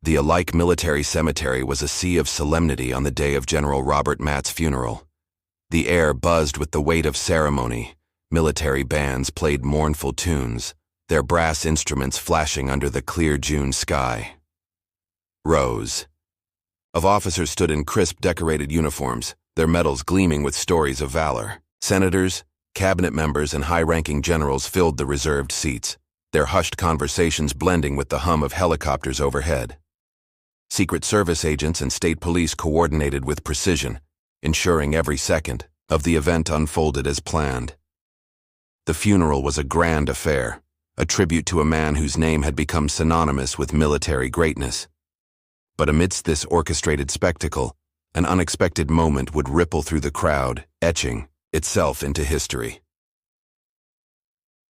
The alike military cemetery was a sea of solemnity on the day of General Robert Matt's funeral. The air buzzed with the weight of ceremony. Military bands played mournful tunes, their brass instruments flashing under the clear June sky. Rows of officers stood in crisp, decorated uniforms, their medals gleaming with stories of valor. Senators, cabinet members, and high-ranking generals filled the reserved seats, their hushed conversations blending with the hum of helicopters overhead. Secret Service agents and state police coordinated with precision, ensuring every second of the event unfolded as planned. The funeral was a grand affair, a tribute to a man whose name had become synonymous with military greatness. But amidst this orchestrated spectacle, an unexpected moment would ripple through the crowd, etching itself into history.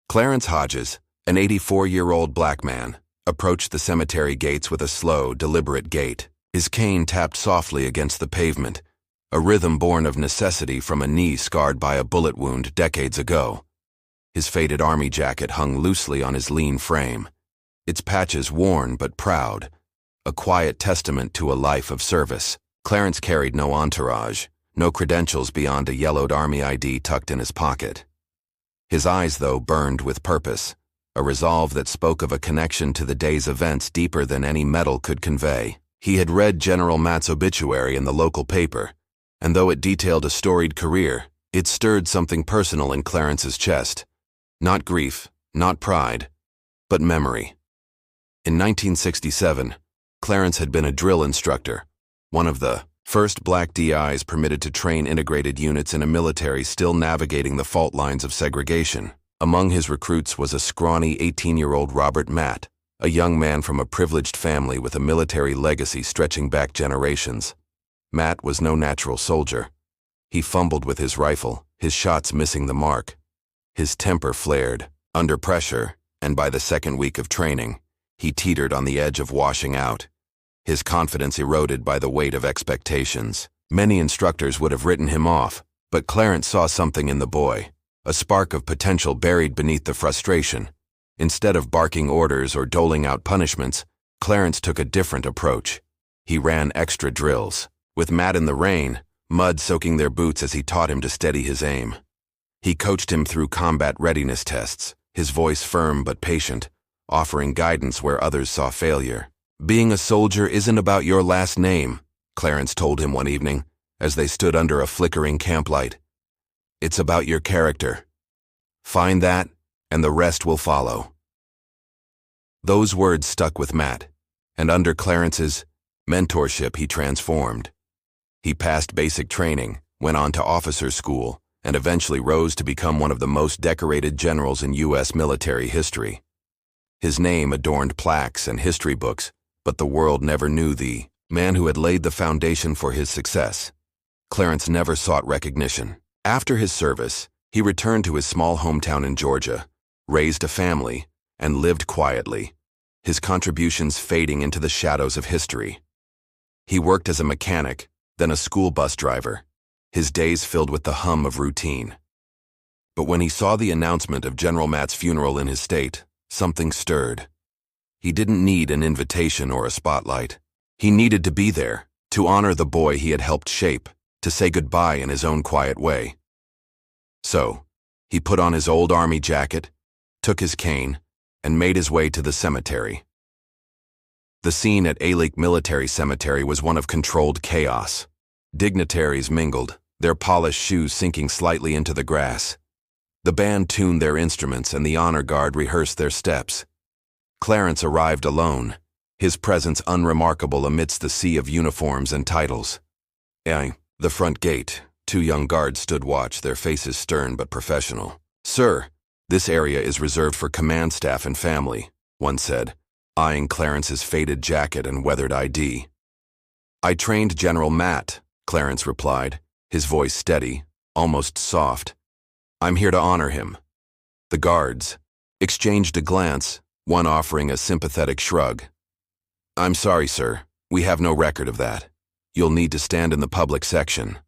Clarence Hodges, an 84-year-old black man, approached the cemetery gates with a slow, deliberate gait. His cane tapped softly against the pavement, a rhythm born of necessity from a knee scarred by a bullet wound decades ago. His faded army jacket hung loosely on his lean frame, its patches worn but proud, a quiet testament to a life of service. Clarence carried no entourage, no credentials beyond a yellowed army ID tucked in his pocket. His eyes, though, burned with purpose, a resolve that spoke of a connection to the day's events deeper than any medal could convey. He had read General Matt's obituary in the local paper, and though it detailed a storied career, it stirred something personal in Clarence's chest. Not grief, not pride, but memory. In 1967, Clarence had been a drill instructor, one of the first black DIs permitted to train integrated units in a military still navigating the fault lines of segregation. Among his recruits was a scrawny 18-year-old Robert Matt, a young man from a privileged family with a military legacy stretching back generations. Matt was no natural soldier. He fumbled with his rifle, his shots missing the mark. His temper flared, under pressure, and by the second week of training, he teetered on the edge of washing out. His confidence eroded by the weight of expectations. Many instructors would have written him off, but Clarence saw something in the boy, a spark of potential buried beneath the frustration. Instead of barking orders or doling out punishments, Clarence took a different approach. He ran extra drills, with Matt in the rain, mud soaking their boots as he taught him to steady his aim. He coached him through combat readiness tests, his voice firm but patient, offering guidance where others saw failure. "Being a soldier isn't about your last name," Clarence told him one evening, as they stood under a flickering camplight. "It's about your character. Find that, and the rest will follow." Those words stuck with Matt, and under Clarence's mentorship he transformed. He passed basic training, went on to officer school, and eventually rose to become one of the most decorated generals in U.S. military history. His name adorned plaques and history books, but the world never knew the man who had laid the foundation for his success. Clarence never sought recognition. After his service, he returned to his small hometown in Georgia, raised a family, and lived quietly, his contributions fading into the shadows of history. He worked as a mechanic, then a school bus driver, his days filled with the hum of routine. But when he saw the announcement of General Matt's funeral in his state, something stirred. He didn't need an invitation or a spotlight. He needed to be there, to honor the boy he had helped shape, to say goodbye in his own quiet way. So, he put on his old army jacket, took his cane, and made his way to the cemetery. The scene at blck Military Cemetery was one of controlled chaos. Dignitaries mingled, their polished shoes sinking slightly into the grass. The band tuned their instruments and the honor guard rehearsed their steps. Clarence arrived alone, his presence unremarkable amidst the sea of uniforms and titles. At the front gate, two young guards stood watch, their faces stern but professional. "Sir, this area is reserved for command staff and family," one said, eyeing Clarence's faded jacket and weathered ID. "I trained General Matt," Clarence replied, his voice steady, almost soft. "I'm here to honor him." The guards exchanged a glance, one offering a sympathetic shrug. "I'm sorry, sir. We have no record of that. You'll need to stand in the public section."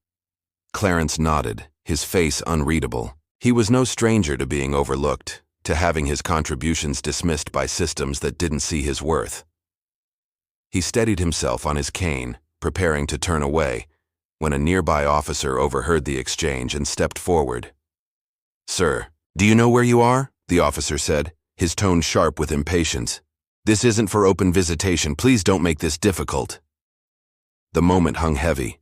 Clarence nodded, his face unreadable. He was no stranger to being overlooked, to having his contributions dismissed by systems that didn't see his worth. He steadied himself on his cane, preparing to turn away, when a nearby officer overheard the exchange and stepped forward. "Sir, do you know where you are?" the officer said, his tone sharp with impatience. "This isn't for open visitation. Please don't make this difficult." The moment hung heavy.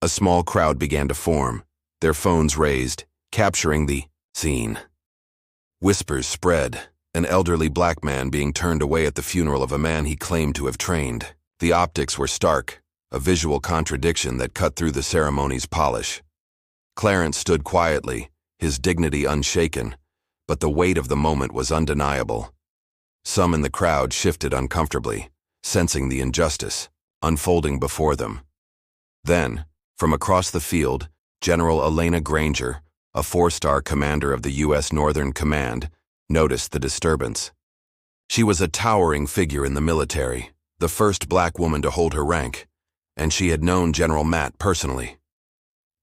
A small crowd began to form, their phones raised, capturing the scene. Whispers spread, an elderly black man being turned away at the funeral of a man he claimed to have trained. The optics were stark, a visual contradiction that cut through the ceremony's polish. Clarence stood quietly, his dignity unshaken, but the weight of the moment was undeniable. Some in the crowd shifted uncomfortably, sensing the injustice unfolding before them. Then, from across the field, General Elena Granger, a 4-star commander of the U.S. Northern Command, noticed the disturbance. She was a towering figure in the military, the first black woman to hold her rank, and she had known General Matt personally.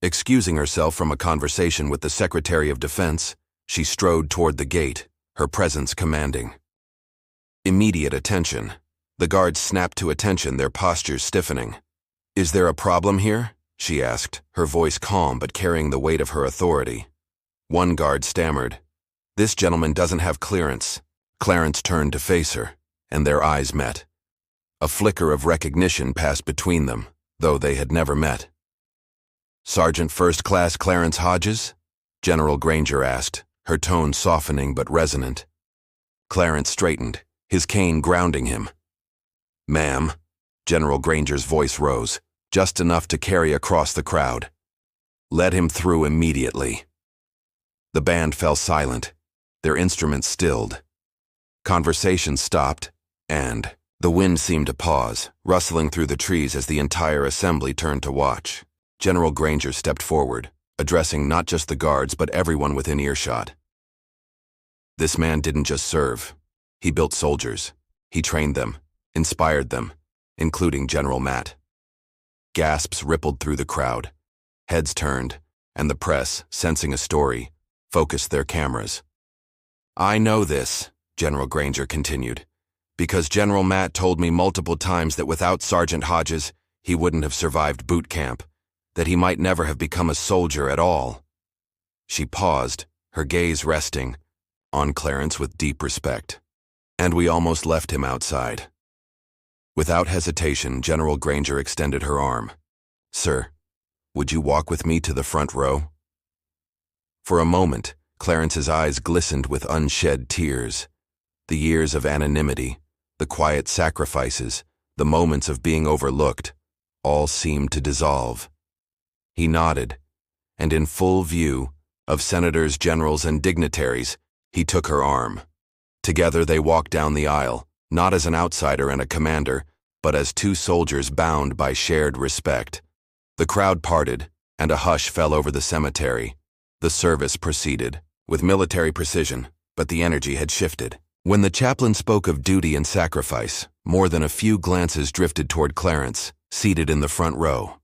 Excusing herself from a conversation with the Secretary of Defense, she strode toward the gate, her presence commanding. Immediate attention. The guards snapped to attention, their postures stiffening. "Is there a problem here?" she asked, her voice calm but carrying the weight of her authority. One guard stammered, "This gentleman doesn't have clearance." Clarence turned to face her, and their eyes met. A flicker of recognition passed between them, though they had never met. "Sergeant First Class Clarence Hodges?" General Granger asked, her tone softening but resonant. Clarence straightened, his cane grounding him. "Ma'am," General Granger's voice rose, just enough to carry across the crowd. "Let him through immediately." The band fell silent, their instruments stilled. Conversation stopped, and the wind seemed to pause, rustling through the trees as the entire assembly turned to watch. General Granger stepped forward, addressing not just the guards but everyone within earshot. "This man didn't just serve. He built soldiers. He trained them, inspired them, including General Matt." Gasps rippled through the crowd. Heads turned, and the press, sensing a story, focused their cameras. "I know this," General Granger continued, "because General Matt told me multiple times that without Sergeant Hodges, he wouldn't have survived boot camp, that he might never have become a soldier at all." She paused, her gaze resting on Clarence with deep respect. "And we almost left him outside." Without hesitation, General Granger extended her arm. "Sir, would you walk with me to the front row?" For a moment, Clarence's eyes glistened with unshed tears. The years of anonymity, the quiet sacrifices, the moments of being overlooked, all seemed to dissolve. He nodded, and in full view of senators, generals, and dignitaries, he took her arm. Together they walked down the aisle, not as an outsider and a commander, but as two soldiers bound by shared respect. The crowd parted, and a hush fell over the cemetery. The service proceeded, with military precision, but the energy had shifted. When the chaplain spoke of duty and sacrifice, more than a few glances drifted toward Clarence, seated in the front row.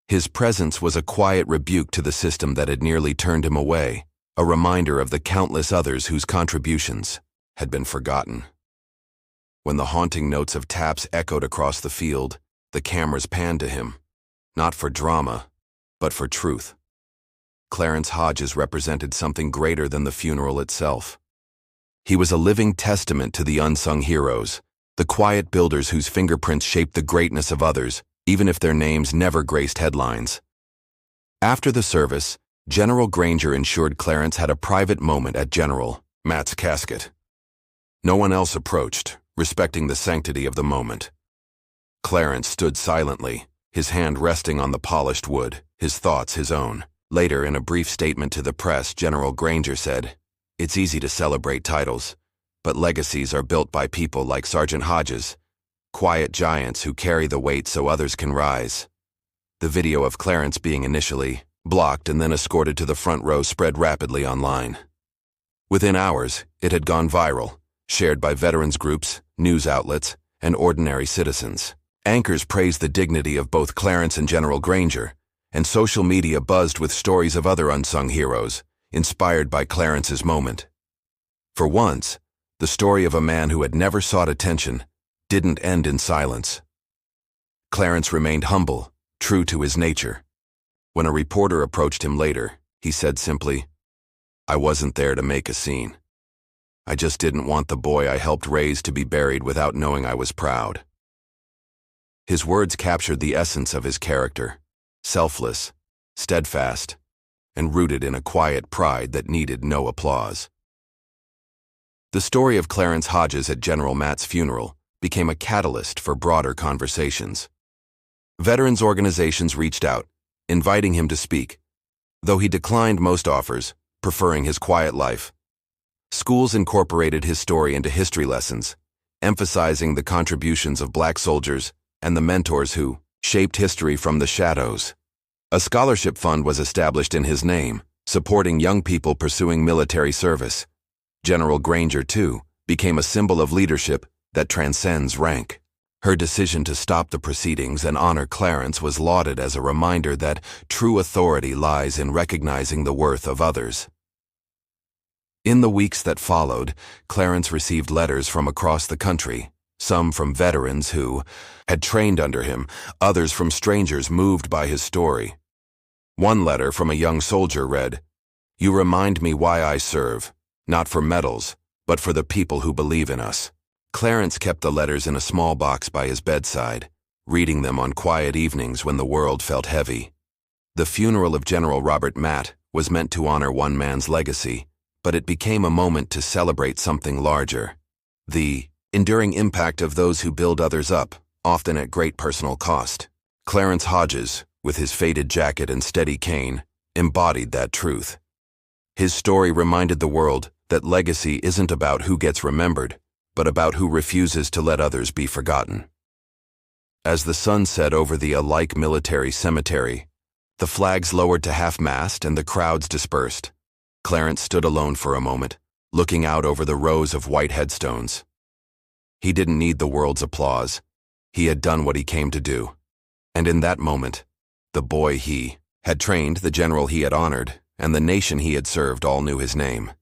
His presence was a quiet rebuke to the system that had nearly turned him away, a reminder of the countless others whose contributions had been forgotten. When the haunting notes of taps echoed across the field, the cameras panned to him, not for drama, but for truth. Clarence Hodges represented something greater than the funeral itself. He was a living testament to the unsung heroes, the quiet builders whose fingerprints shaped the greatness of others, even if their names never graced headlines. After the service, General Granger ensured Clarence had a private moment at General Matt's casket. No one else approached, respecting the sanctity of the moment. Clarence stood silently, his hand resting on the polished wood, his thoughts his own. Later, in a brief statement to the press, General Granger said, "It's easy to celebrate titles, but legacies are built by people like Sergeant Hodges, quiet giants who carry the weight so others can rise." The video of Clarence being initially blocked and then escorted to the front row spread rapidly online. Within hours, it had gone viral, shared by veterans groups, news outlets, and ordinary citizens. Anchors praised the dignity of both Clarence and General Granger, and social media buzzed with stories of other unsung heroes, inspired by Clarence's moment. For once, the story of a man who had never sought attention didn't end in silence. Clarence remained humble, true to his nature. When a reporter approached him later, he said simply, "I wasn't there to make a scene. I just didn't want the boy I helped raise to be buried without knowing I was proud." His words captured the essence of his character, selfless, steadfast, and rooted in a quiet pride that needed no applause. The story of Clarence Hodges at General Matt's funeral became a catalyst for broader conversations. Veterans organizations reached out, inviting him to speak, though he declined most offers, preferring his quiet life. Schools incorporated his story into history lessons, emphasizing the contributions of Black soldiers and the mentors who shaped history from the shadows. A scholarship fund was established in his name, supporting young people pursuing military service. General Granger, too, became a symbol of leadership that transcends rank. Her decision to stop the proceedings and honor Clarence was lauded as a reminder that true authority lies in recognizing the worth of others. In the weeks that followed, Clarence received letters from across the country, some from veterans who had trained under him, others from strangers moved by his story. One letter from a young soldier read, "You remind me why I serve, not for medals, but for the people who believe in us." Clarence kept the letters in a small box by his bedside, reading them on quiet evenings when the world felt heavy. The funeral of General Robert Matt was meant to honor one man's legacy, but it became a moment to celebrate something larger: the enduring impact of those who build others up, often at great personal cost. Clarence Hodges, with his faded jacket and steady cane, embodied that truth. His story reminded the world that legacy isn't about who gets remembered, but about who refuses to let others be forgotten. As the sun set over the alike military cemetery, the flags lowered to half-mast and the crowds dispersed. Clarence stood alone for a moment, looking out over the rows of white headstones. He didn't need the world's applause. He had done what he came to do. And in that moment, the boy he had trained, the general he had honored, and the nation he had served all knew his name.